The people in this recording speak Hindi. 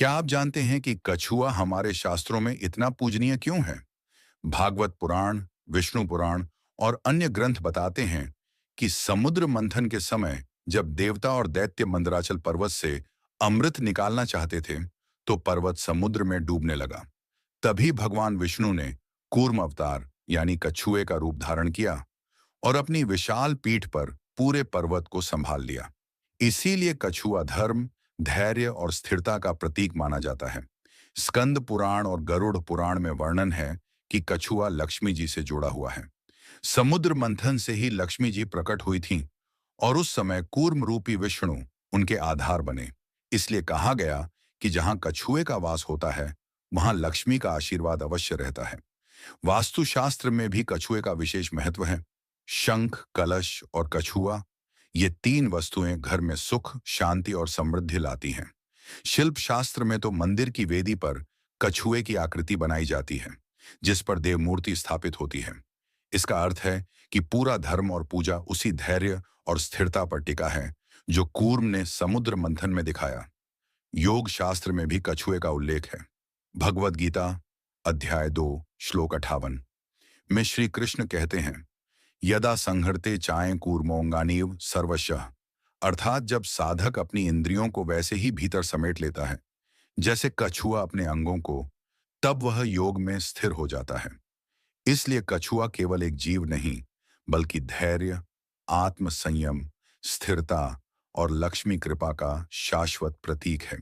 क्या आप जानते हैं कि कछुआ हमारे शास्त्रों में इतना पूजनीय क्यों है? भागवत पुराण, विष्णु पुराण और अन्य ग्रंथ बताते हैं कि समुद्र मंथन के समय जब देवता और दैत्य मंदराचल पर्वत से अमृत निकालना चाहते थे, तो पर्वत समुद्र में डूबने लगा। तभी भगवान विष्णु ने कूर्म अवतार यानी कछुए का रूप धारण किया और अपनी विशाल पीठ पर पूरे पर्वत को संभाल लिया। इसीलिए कछुआ धर्म, धैर्य और स्थिरता का प्रतीक माना जाता है। स्कंद पुराण और गरुड़ पुराण में वर्णन है कि कछुआ लक्ष्मी जी से जुड़ा हुआ है। समुद्र मंथन से ही लक्ष्मी जी प्रकट हुई थीं और उस समय कूर्म रूपी विष्णु उनके आधार बने। इसलिए कहा गया कि जहां कछुए का वास होता है, वहां लक्ष्मी का आशीर्वाद अवश्य रहता है। वास्तुशास्त्र में भी कछुए का विशेष महत्व है। शंख, कलश और कछुआ, ये तीन वस्तुएं घर में सुख, शांति और समृद्धि लाती हैं। शिल्प शास्त्र में तो मंदिर की वेदी पर कछुए की आकृति बनाई जाती है, जिस पर देव मूर्ति स्थापित होती है। इसका अर्थ है कि पूरा धर्म और पूजा उसी धैर्य और स्थिरता पर टिका है जो कूर्म ने समुद्र मंथन में दिखाया। योग शास्त्र में भी कछुए का उल्लेख है। भगवद गीता अध्याय 2 श्लोक 58 में श्री कृष्ण कहते हैं, यदा संहरते चाय कूर्मोंगानीव सर्वशः, अर्थात जब साधक अपनी इंद्रियों को वैसे ही भीतर समेट लेता है जैसे कछुआ अपने अंगों को, तब वह योग में स्थिर हो जाता है। इसलिए कछुआ केवल एक जीव नहीं, बल्कि धैर्य, आत्म संयम, स्थिरता और लक्ष्मी कृपा का शाश्वत प्रतीक है।